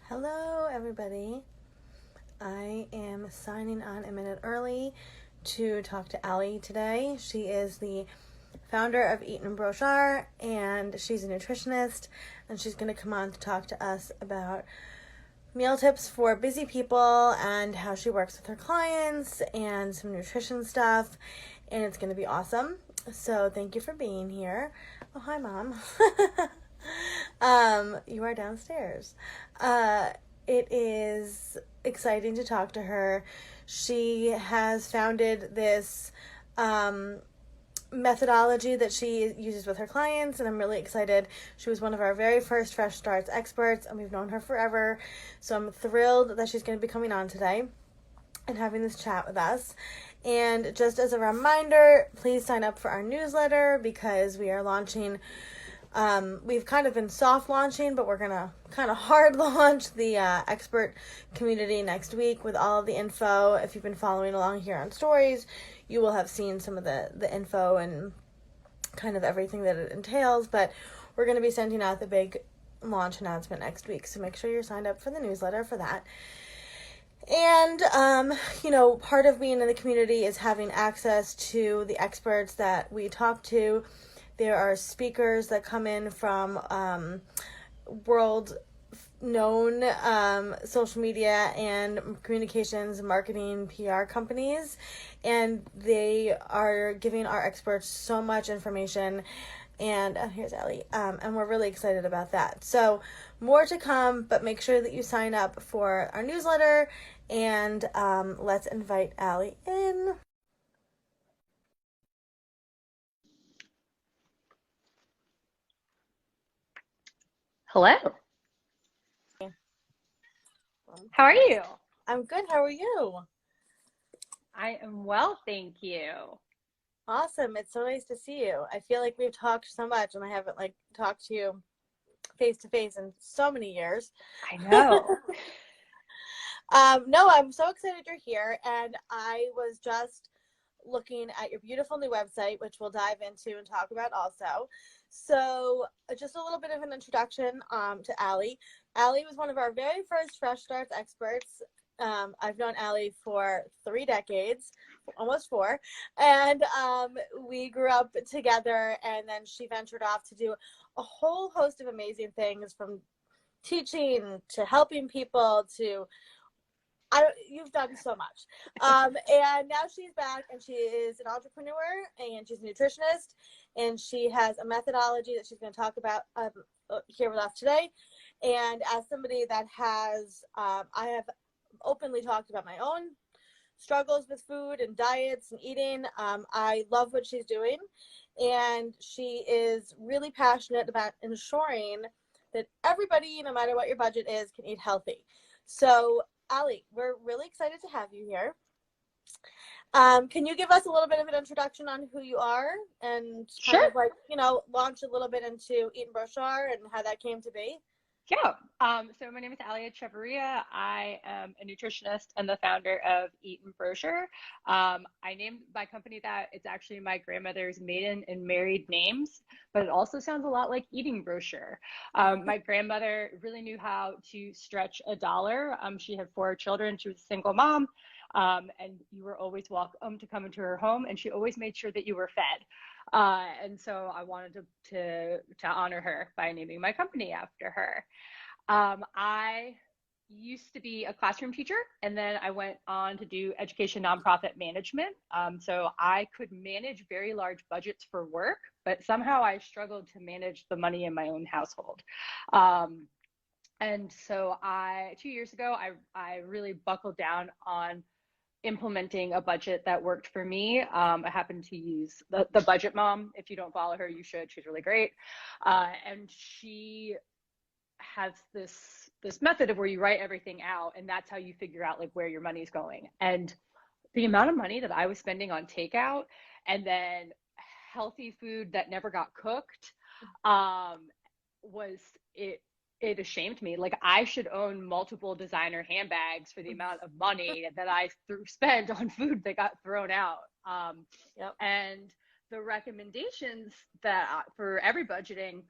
Hello, everybody. I am signing on a minute early to talk to Allie today. She is the founder of Eaton Broshar, and she's a nutritionist, and she's going to come on to talk to us about meal tips for busy people and how she works with her clients and some nutrition stuff, and it's going to be awesome. So thank you for being here. Oh, hi, Mom. You are downstairs. It is exciting to talk to her. She has founded this methodology that she uses with her clients, and I'm really excited. She was one of our very first Fresh Starts experts, and we've known her forever. So I'm thrilled that she's going to be coming on today and having this chat with us. And just as a reminder, please sign up for our newsletter because we are launching. We've kind of been soft launching, but we're going to kind of hard launch the expert community next week with all of the info. If you've been following along here on stories, you will have seen some of the info and kind of everything that it entails, but we're going to be sending out the big launch announcement next week. So make sure you're signed up for the newsletter for that. And, part of being in the community is having access to the experts that we talk to. There are speakers that come in from world-known social media and communications, marketing, PR companies, and they are giving our experts so much information. And here's Allie, and we're really excited about that. So more to come, but make sure that you sign up for our newsletter, and let's invite Allie in. Hello. How are you? I'm good. How are you? I am well, thank you. Awesome. It's so nice to see you. I feel like we've talked so much and I haven't talked to you face to face in so many years. I know. No, I'm so excited you're here, and I was just looking at your beautiful new website, which we'll dive into and talk about also. So just a little bit of an introduction to Allie. Allie was one of our very first Fresh Starts experts. I've known Allie for 3 decades, almost 4, and we grew up together, and then she ventured off to do a whole host of amazing things, from teaching to helping people to you've done so much. And now she's back, and she is an entrepreneur, and she's a nutritionist, and she has a methodology that she's going to talk about here with us today. And as somebody that has, I have openly talked about my own struggles with food and diets and eating. I love what she's doing, and she is really passionate about ensuring that everybody, no matter what your budget is, can eat healthy. So Allie, we're really excited to have you here. Can you give us a little bit of an introduction on who you are and kind Sure. of launch a little bit into Eaton Broshar and how that came to be? Yeah. So my name is Allie Echeverria. I am a nutritionist and the founder of Eaton Broshar. I named my company that. It's actually my grandmother's maiden and married names, but it also sounds a lot like eating brochure. My grandmother really knew how to stretch a dollar. She had 4 children. She was a single mom. And you were always welcome to come into her home, and she always made sure that you were fed. And so I wanted to honor her by naming my company after her. I used to be a classroom teacher, and then I went on to do education nonprofit management. So I could manage very large budgets for work, but somehow I struggled to manage the money in my own household. And so 2 years ago, I really buckled down on implementing a budget that worked for me. I happen to use the Budget Mom. If you don't follow her, you should. She's really great. And she has this method of where you write everything out, and that's how you figure out where your money's going. And the amount of money that I was spending on takeout and then healthy food that never got cooked was it ashamed me. I should own multiple designer handbags for the amount of money that I spent on food that got thrown out. Yep. And the recommendations that for every budgeting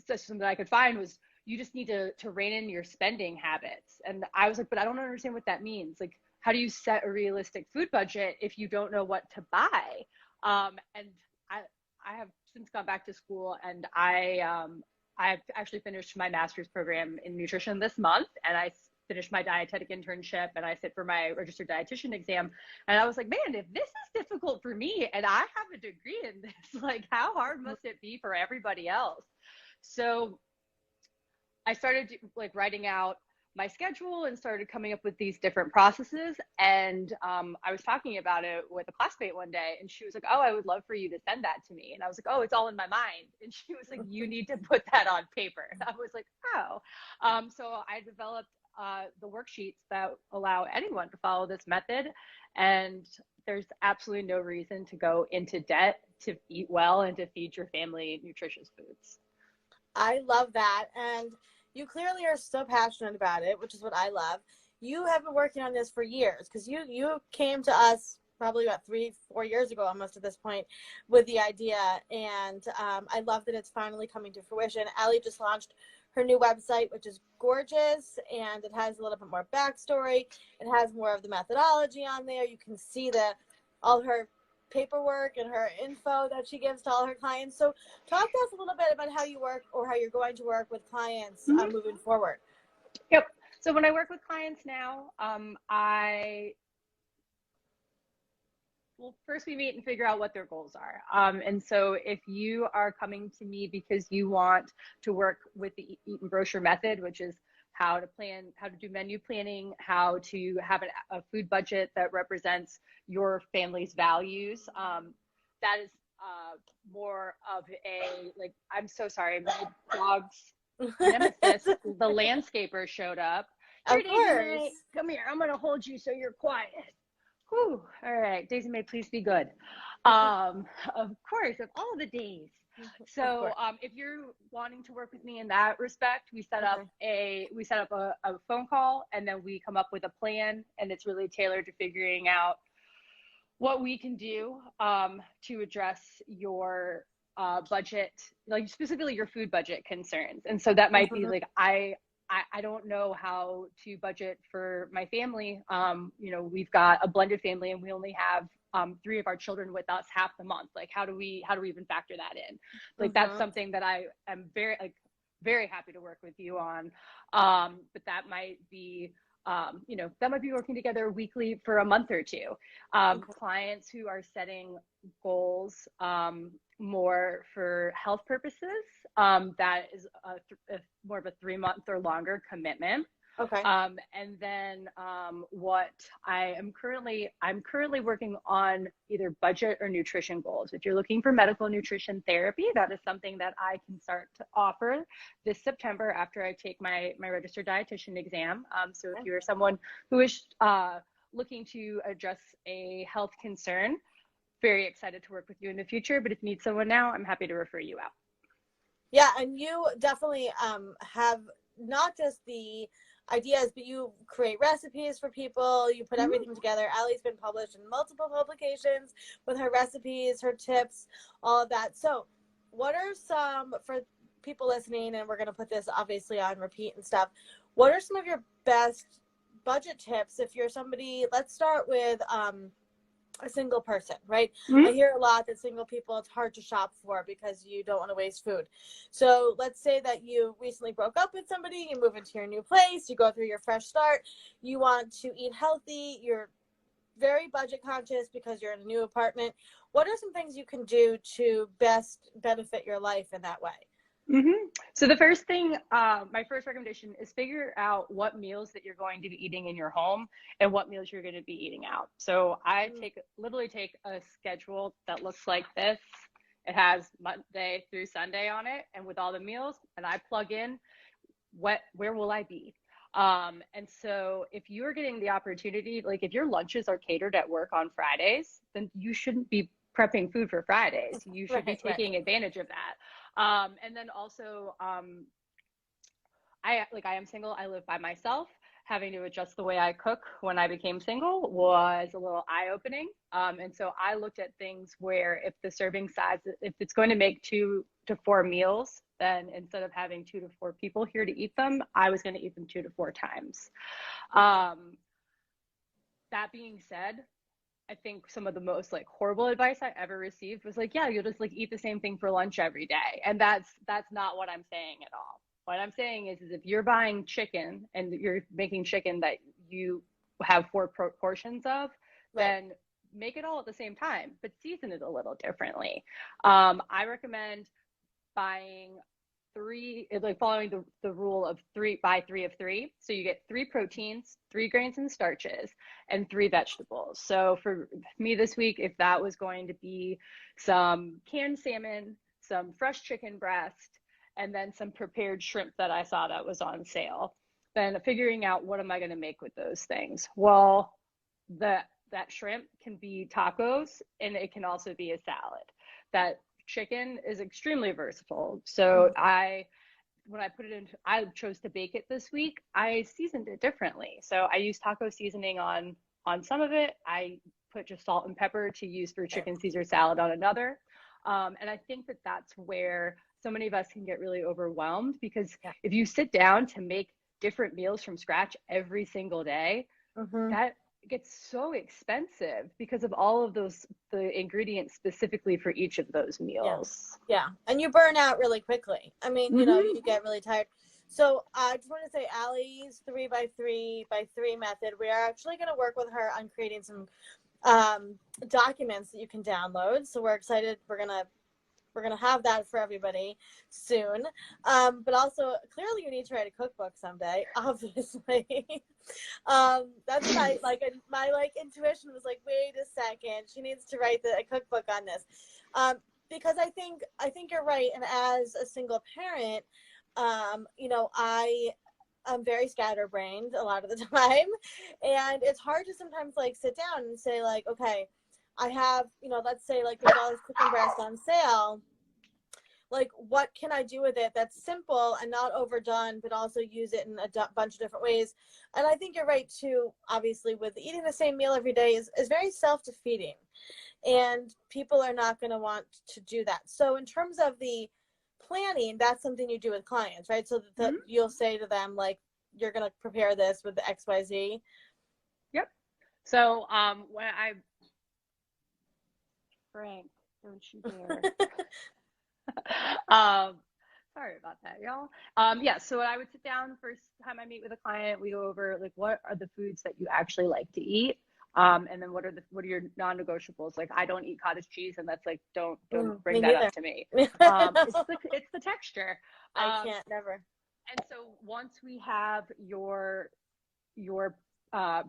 system that I could find was you just need to rein in your spending habits. And I was like, but I don't understand what that means. Like, how do you set a realistic food budget if you don't know what to buy? And I have since gone back to school, and I've actually finished my master's program in nutrition this month, and I finished my dietetic internship, and I sit for my registered dietitian exam. And I was like, man, if this is difficult for me and I have a degree in this, like, how hard must it be for everybody else? So I started like writing out my schedule and started coming up with these different processes. And I was talking about it with a classmate one day, and she was like, oh, I would love for you to send that to me. And I was like, oh, it's all in my mind. And she was like, you need to put that on paper. And I was like, oh. So I developed the worksheets that allow anyone to follow this method. And there's absolutely no reason to go into debt to eat well and to feed your family nutritious foods. I love that. And you clearly are so passionate about it, which is what I love. You have been working on this for years, because you came to us probably about 3-4 years ago, almost at this point, with the idea. And I love that it's finally coming to fruition. Allie just launched her new website, which is gorgeous, and it has a little bit more backstory. It has more of the methodology on there. You can see all her paperwork and her info that she gives to all her clients. So talk to us a little bit about how you work, or how you're going to work with clients moving forward. Yep. So when I work with clients now, well, first we meet and figure out what their goals are. And so if you are coming to me because you want to work with the Eaton Broshar method, which is how to do menu planning, how to have a food budget that represents your family's values, that is more of a, like, I'm so sorry, my dog's nemesis, the landscaper, showed up. Of course. Come here, I'm gonna hold you so you're quiet. Whew. All right, Daisy May, please be good. Of course, of all the days. So if you're wanting to work with me in that respect, we set up a phone call, and then we come up with a plan, and it's really tailored to figuring out what we can do to address your budget, like specifically your food budget concerns. And so that might be like, I don't know how to budget for my family. We've got a blended family, and we only have 3 of our children with us half the month. Like, how do we even factor that in? Like, that's something that I am very happy to work with you on. But that might be, that might be working together weekly for a month or two. Clients who are setting goals more for health purposes, that is more of a 3-month or longer commitment. And then what I'm currently working on either budget or nutrition goals. If you're looking for medical nutrition therapy, that is something that I can start to offer this September after I take my registered dietitian exam. So if you're someone who is looking to address a health concern, very excited to work with you in the future. But if you need someone now, I'm happy to refer you out. Yeah, and you definitely have not just the ideas, but you create recipes for people. You put everything together. Allie's been published in multiple publications with her recipes, her tips, all of that. So what are some, for people listening, and we're going to put this obviously on repeat and stuff, what are some of your best budget tips if you're somebody, let's start with a single person, right? I hear a lot that single people, it's hard to shop for because you don't want to waste food. So let's say that you recently broke up with somebody, you move into your new place, you go through your fresh start, you want to eat healthy, you're very budget conscious because you're in a new apartment. What are some things you can do to best benefit your life in that way? So the first thing, my first recommendation is figure out what meals that you're going to be eating in your home and what meals you're going to be eating out. So I literally take a schedule that looks like this. It has Monday through Sunday on it, and with all the meals, and I plug in where will I be? And so if you're getting the opportunity, like if your lunches are catered at work on Fridays, then you shouldn't be prepping food for Fridays. You should be taking advantage of that. And then also, I am single. I live by myself. Having to adjust the way I cook when I became single was a little eye-opening. And so I looked at things where if the serving size, if it's going to make two to 4 meals, then instead of having 2 to 4 people here to eat them, I was going to eat them 2 to 4 times. That being said, I think some of the most like horrible advice I ever received was like, yeah, you'll just like eat the same thing for lunch every day. And that's not what I'm saying at all. What I'm saying is if you're buying chicken and you're making chicken that you have 4 portions of, then make it all at the same time, but season it a little differently. I recommend buying 3, like following the rule of 3 buy 3 of 3. So you get 3 proteins, 3 grains and starches, and 3 vegetables. So for me this week, if that was going to be some canned salmon, some fresh chicken breast, and then some prepared shrimp that I saw that was on sale, then figuring out what am I going to make with those things? Well, that shrimp can be tacos, and it can also be a salad. That chicken is extremely versatile. So when I put it in, I chose to bake it this week. I seasoned it differently. So I used taco seasoning on some of it. I put just salt and pepper to use for chicken Caesar salad on another. And I think that that's where so many of us can get really overwhelmed, because if you sit down to make different meals from scratch every single day, that gets so expensive because of all of the ingredients specifically for each of those meals. Yeah. And you burn out really quickly. I mean, you know, you get really tired. So I just want to say Allie's 3 by 3 by 3 method, we are actually going to work with her on creating some documents that you can download. So we're excited. We're going to have that for everybody soon. But also clearly you need to write a cookbook someday, obviously. That's my intuition was like, wait a second, she needs to write a cookbook on this. Because I think you're right. And as a single parent, you know, I'm very scatterbrained a lot of the time, and it's hard to sometimes like sit down and say like, okay, I have, you know, let's say like there's all this chicken breast on sale. Like, what can I do with it that's simple and not overdone, but also use it in a bunch of different ways? And I think you're right too, obviously, with eating the same meal every day is very self-defeating, and people are not going to want to do that. So in terms of the planning, that's something you do with clients, right? So that you'll say to them, like, you're going to prepare this with the XYZ. Yep. So when Frank, don't you dare. Sorry about that, y'all. Yeah, so I would sit down first time I meet with a client, we go over like what are the foods that you actually like to eat, and then what are your non-negotiables. Like, I don't eat cottage cheese, and that's like don't bring that up to me. It's the texture. I can't, never. And so once we have your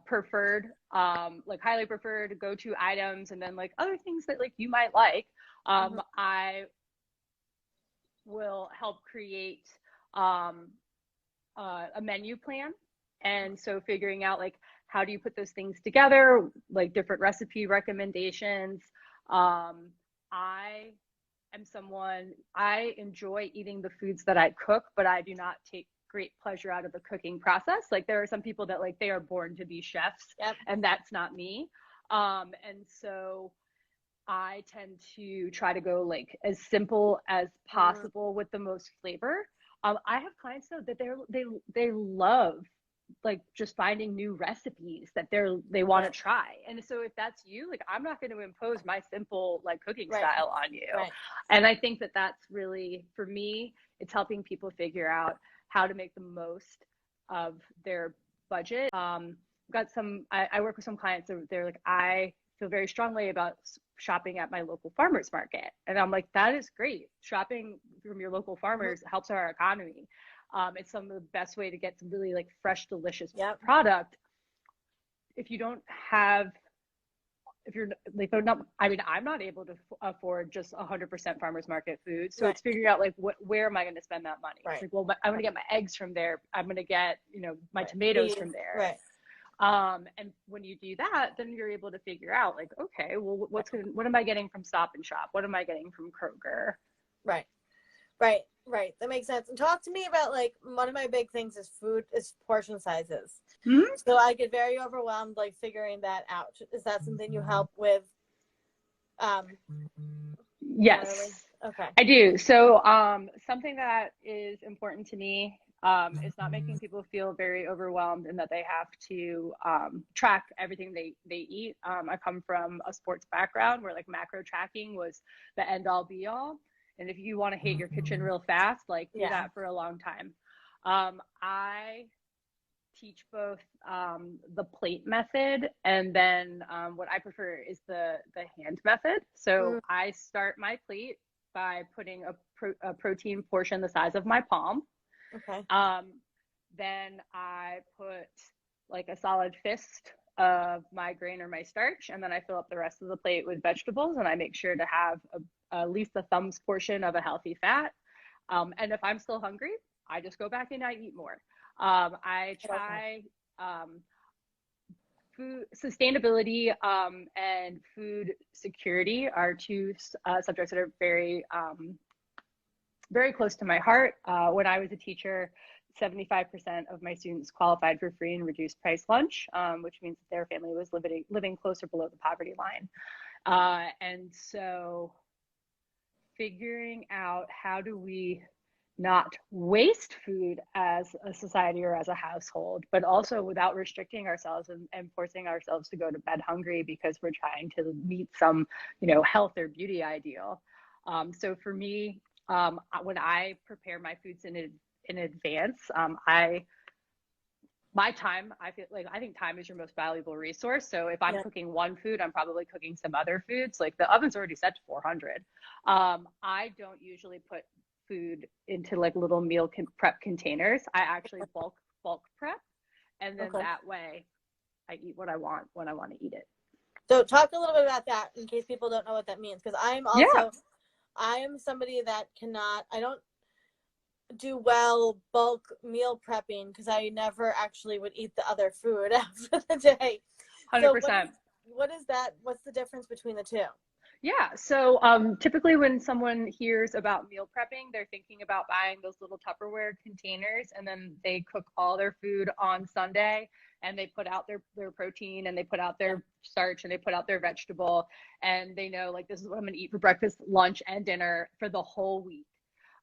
preferred, like highly preferred go-to items, and then like other things that like you might like, I will help create a menu plan. And so figuring out like how do you put those things together, like different recipe recommendations. I enjoy eating the foods that I cook, but I do not take great pleasure out of the cooking process. Like, there are some people that like they are born to be chefs, and that's not me. And so I tend to try to go like as simple as possible with the most flavor. I have clients though that they love like just finding new recipes that they want to try. And so if that's you, like, I'm not going to impose my simple like cooking style on you. And I think that that's really, for me, it's helping people figure out how to make the most of their budget. I work with some clients that they're like, I feel very strongly about shopping at my local farmers market. And I'm like, that is great. Shopping from your local farmers helps our economy. It's some of the best way to get some really like fresh, delicious product. If you're like, I'm not able to afford just 100% farmers market food. So it's figuring out like where am I going to spend that money? It's like, well, I'm going to get my eggs from there. I'm going to get, my tomatoes from there. And when you do that, then you're able to figure out like, okay, well, what am I getting from Stop and Shop? What am I getting from Kroger? Right. That makes sense. And talk to me about, like, one of my big things is portion sizes. So I get very overwhelmed, like, figuring that out. Is that something you help with? Yes. Okay. I do. So, something that is important to me is not making people feel very overwhelmed and that they have to track everything they eat. I come from a sports background where like macro tracking was the end all be all. And if you want to hate your kitchen real fast, like do Yeah. that for a long time. I teach both the plate method and then what I prefer is the hand method. So Mm, I start my plate by putting a protein portion the size of my palm. okay. Um, then I put like a solid fist of my grain or my starch, and then I fill up the rest of the plate with vegetables, and I make sure to have at least a thumb's portion of a healthy fat. And if I'm still hungry, I just go back and I eat more. I Okay. try food sustainability and food security are two subjects that are very close to my heart. When I was a teacher, 75% of my students qualified for free and reduced price lunch, which means that their family was living closer below the poverty line. And so figuring out how do we not waste food as a society or as a household, but also without restricting ourselves and forcing ourselves to go to bed hungry because we're trying to meet some, health or beauty ideal. So for me, when I prepare my foods in advance, my time, I think time is your most valuable resource. So if I'm Yeah. cooking one food, I'm probably cooking some other foods. Like the oven's already set to 400. I don't usually put food into like little meal prep containers. I actually bulk prep, and then Okay. that way I eat what I want when I want to eat it. So talk a little bit about that in case people don't know what that means. Because Yeah, I am somebody that I don't do well bulk meal prepping because I never actually would eat the other food after the day. So 100%. what is that? What's the difference between the two? Yeah. So typically, when someone hears about meal prepping, they're thinking about buying those little Tupperware containers, and then they cook all their food on Sunday, and they put out their protein, and they put out Yeah. their starch, and they put out their vegetable, and they know like this is what I'm going to eat for breakfast, lunch, and dinner for the whole week.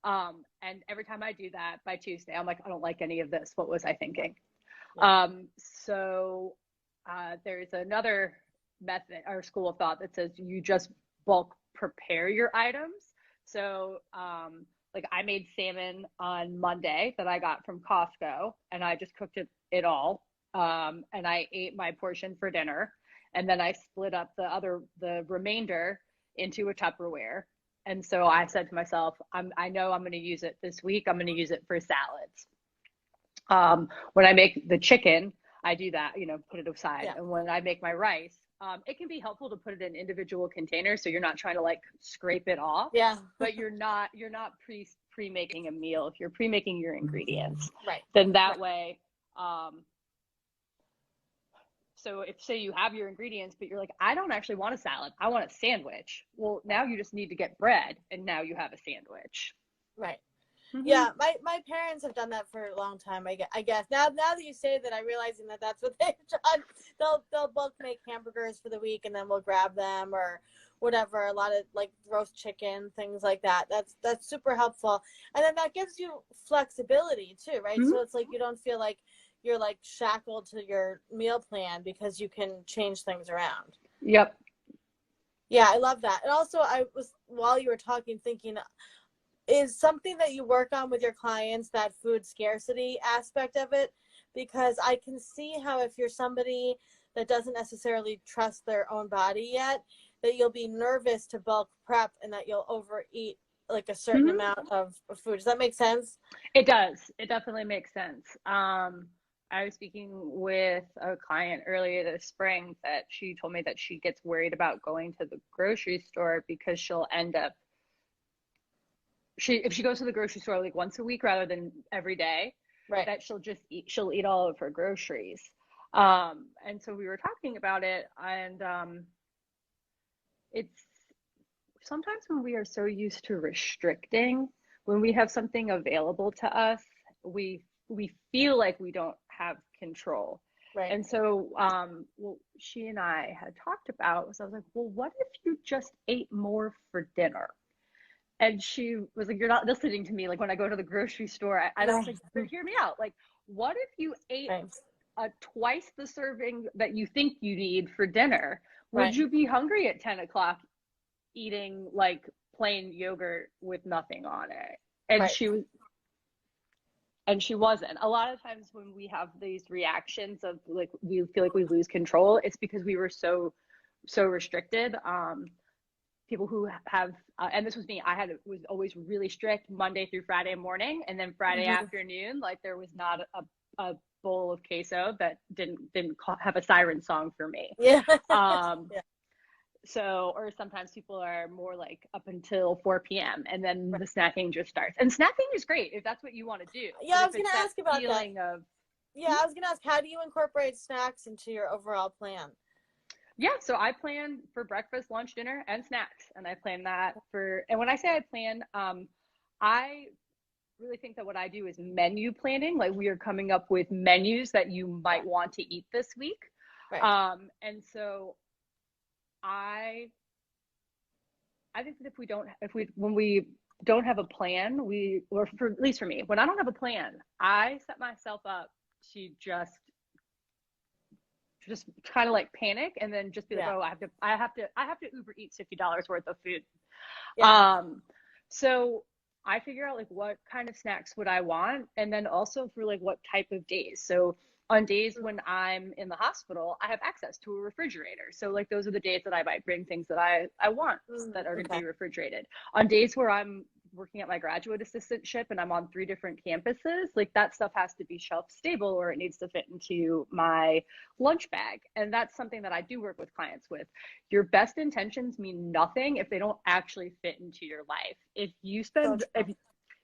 And every time I do that by Tuesday, I'm like, I don't like any of this. What was I thinking? Yeah. So there's another method or school of thought that says you just bulk prepare your items. So like I made salmon on Monday that I got from Costco, and I just cooked it all. And I ate my portion for dinner, and then I split up the remainder into a Tupperware. And so I said to myself, I know I'm going to use it this week. I'm going to use it for salads. When I make the chicken, I do that, put it aside. Yeah. And when I make my rice, it can be helpful to put it in individual containers so you're not trying to like scrape it off, Yeah. but you're not pre-making a meal. If you're pre-making your ingredients, Right. then that Right. way, so if say you have your ingredients, but you're like, I don't actually want a salad, I want a sandwich. Well, Right. now you just need to get bread, and now you have a sandwich. Right. Mm-hmm. Yeah, my parents have done that for a long time. I guess now that you say that, I'm realizing that that's what they've done. They'll both make hamburgers for the week, and then we'll grab them or whatever. A lot of like roast chicken, things like that. That's super helpful, and then that gives you flexibility too, right? Mm-hmm. So it's like you don't feel like you're like shackled to your meal plan because you can change things around. Yep. Yeah, I love that. And also, I was while you were talking thinking, is something that you work on with your clients, that food scarcity aspect of it? Because I can see how if you're somebody that doesn't necessarily trust their own body yet, that you'll be nervous to bulk prep and that you'll overeat like a certain Mm-hmm. amount of food. Does that make sense? It does. It definitely makes sense. I was speaking with a client earlier this spring that she told me that she gets worried about going to the grocery store because she'll end up if she goes to the grocery store like once a week rather than every day, Right. that she'll eat all of her groceries. And so we were talking about it, and it's sometimes when we are so used to restricting, when we have something available to us, we feel like we don't have control. Right. And so what she and I had talked about was I was like, well, what if you just ate more for dinner? And she was like, you're not listening to me. Like when I go to the grocery store, and I was like, but hear me out. Like, what if you ate twice the serving that you think you need for dinner? Would you be hungry at 10 o'clock eating like plain yogurt with nothing on it? And she wasn't. A lot of times when we have these reactions of like, we feel like we lose control, it's because we were so restricted. People who have, and this was me, was always really strict Monday through Friday morning, and then Friday afternoon, like there was not a bowl of queso that didn't have a siren song for me. So, or sometimes people are more like up until 4 p.m. and then the snacking just starts. And snacking is great if that's what you want to do. Yeah, I was going to ask about that. I was going to ask, how do you incorporate snacks into your overall plan? Yeah, so I plan for breakfast, lunch, dinner, and snacks. And I plan that and when I say I plan, I really think that what I do is menu planning. Like we are coming up with menus that you might want to eat this week. And so I think that when we don't have a plan, or at least for me, when I don't have a plan, I set myself up to just kind of like panic and then just be like, oh, I have to Uber eat $50 worth of food. So I figure out like what kind of snacks would I want, and then also for like what type of days. So on days when I'm in the hospital, I have access to a refrigerator. So like those are the days that I might bring things that I want that are going to be refrigerated. On days where I'm working at my graduate assistantship and I'm on 3 different campuses, like that stuff has to be shelf stable or it needs to fit into my lunch bag. And that's something that I do work with clients with. Your best intentions mean nothing if they don't actually fit into your life. If you spend,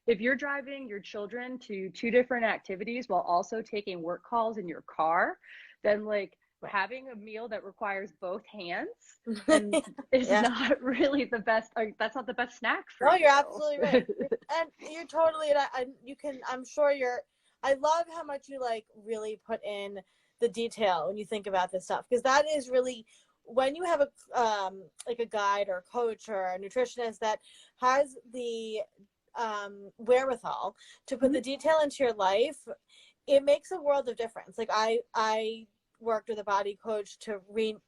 if you're driving your children to 2 different activities while also taking work calls in your car, then like having a meal that requires both hands is not really the best. That's not the best snack for you. No, you're absolutely right. And you're totally, I'm sure I love how much you like really put in the detail when you think about this stuff, because that is really, when you have like a guide or a coach or a nutritionist that has the wherewithal to put the detail into your life, it makes a world of difference. Like I worked with a body coach to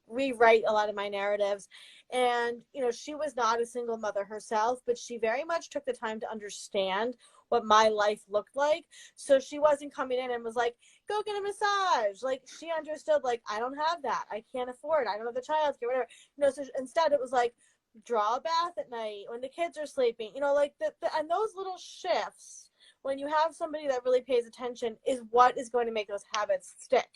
rewrite a lot of my narratives, and she was not a single mother herself, but she very much took the time to understand what my life looked like. So she wasn't coming in and was like, go get a massage. Like she understood, like, I don't have that, I can't afford, I don't have the childcare, whatever. So instead it was like, draw a bath at night when the kids are sleeping, like and those little shifts, when you have somebody that really pays attention, is what is going to make those habits stick,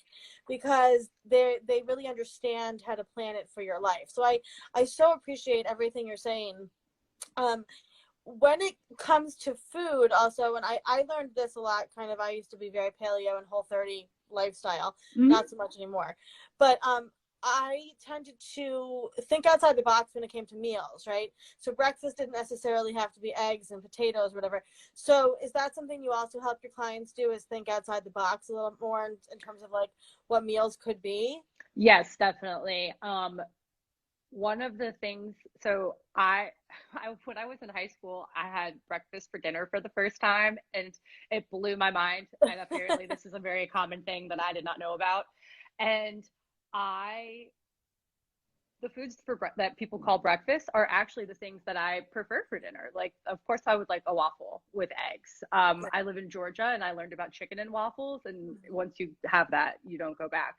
because they really understand how to plan it for your life. So I so appreciate everything you're saying. When it comes to food also, and I learned this a lot, kind of, I used to be very paleo and Whole30 lifestyle, not so much anymore, but I tended to think outside the box when it came to meals, right? So breakfast didn't necessarily have to be eggs and potatoes, whatever. So is that something you also help your clients do, is think outside the box a little more in terms of like what meals could be? Yes, definitely. One of the things, so I when I was in high school, I had breakfast for dinner for the first time, and it blew my mind. And apparently this is a very common thing that I did not know about. And the foods that people call breakfast are actually the things that I prefer for dinner. Like, of course, I would like a waffle with eggs. I live in Georgia, and I learned about chicken and waffles. And once you have that, you don't go back.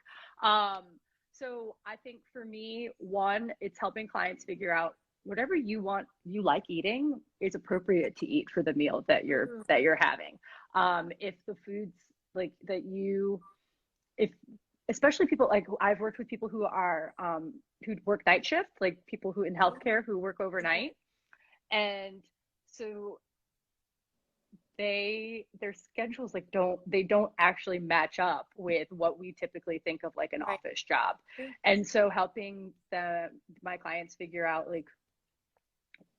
So I think for me, one, it's helping clients figure out whatever you like eating is appropriate to eat for the meal that you're having. If the foods like that especially people, like I've worked with people who are who work night shift, like people who in healthcare who work overnight, and so their schedules like don't actually match up with what we typically think of like an office job. And so helping my clients figure out like,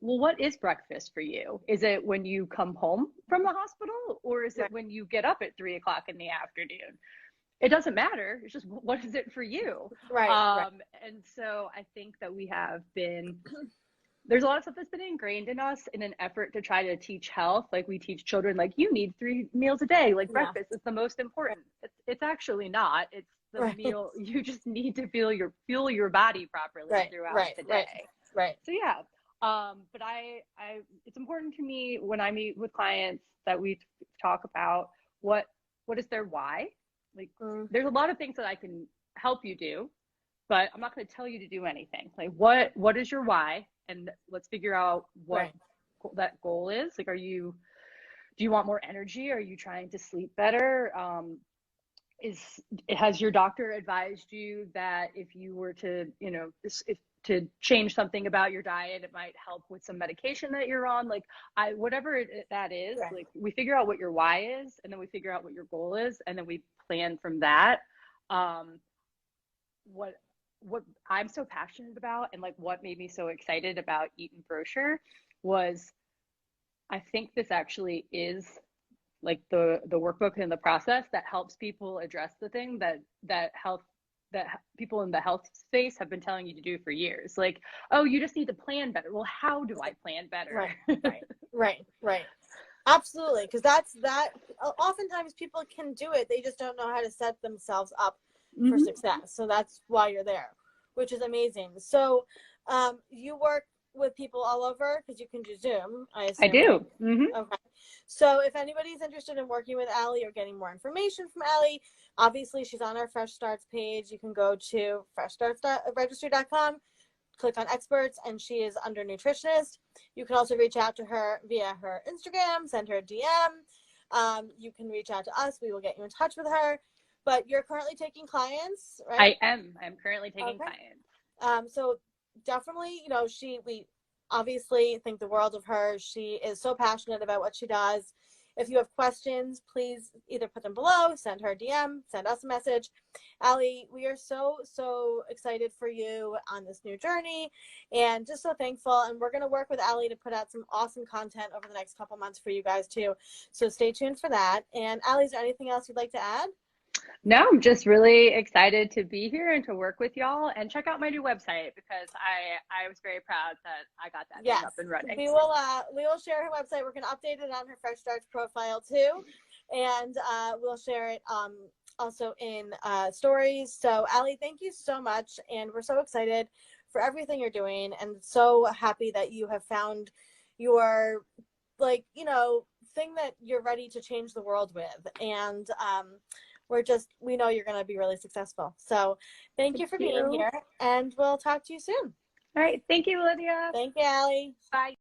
well, what is breakfast for you? Is it when you come home from the hospital, or is it when you get up at 3 o'clock in the afternoon? It doesn't matter. It's just, what is it for you? Right. And so I think that we have been there's a lot of stuff that's been ingrained in us in an effort to try to teach health. Like we teach children, like you need 3 meals a day, like Yeah. breakfast is the most important. It's actually not. It's the Right. meal. You just need to fuel your body properly Right. throughout Right. the Right. day. Right. So yeah. But it's important to me when I meet with clients that we talk about what is their why. Like there's a lot of things that I can help you do, but I'm not going to tell you to do anything. Like what is your why? And let's figure out what that goal is. Like, do you want more energy? Are you trying to sleep better? Has your doctor advised you that if you were to, to change something about your diet, it might help with some medication that you're on? Like whatever that is, like we figure out what your why is, and then we figure out what your goal is, and then we plan from that. What I'm so passionate about, and like what made me so excited about Eaton Broshar was, I think this actually is like the workbook and the process that helps people address the thing that people in the health space have been telling you to do for years. Like, oh, you just need to plan better. Well, how do I plan better? Right. Absolutely. Because that oftentimes people can do it. They just don't know how to set themselves up for success. So that's why you're there, which is amazing. So you work with people all over because you can do Zoom, I assume. I do. Okay. So if anybody's interested in working with Allie or getting more information from Allie, obviously she's on our Fresh Starts page. You can go to freshstartsregistry.com, click on experts, and she is under nutritionist. You can also reach out to her via her Instagram, send her a DM. You can reach out to us. We will get you in touch with her. But you're currently taking clients, right? I am. I'm currently taking clients. So definitely, we obviously think the world of her. She is so passionate about what she does. If you have questions, please either put them below, send her a DM, send us a message. Allie, we are so excited for you on this new journey and just so thankful. And we're going to work with Allie to put out some awesome content over the next couple months for you guys too. So stay tuned for that. And Allie, is there anything else you'd like to add? No, I'm just really excited to be here and to work with y'all, and check out my new website because I was very proud that I got that thing up and running. We will share her website. We're going to update it on her Fresh Starts profile too, and we'll share it also in stories. So Allie, thank you so much, and we're so excited for everything you're doing, and so happy that you have found your thing that you're ready to change the world with, and we know you're going to be really successful. So thank you for being here, and we'll talk to you soon. All right. Thank you, Olivia. Thank you, Allie. Bye.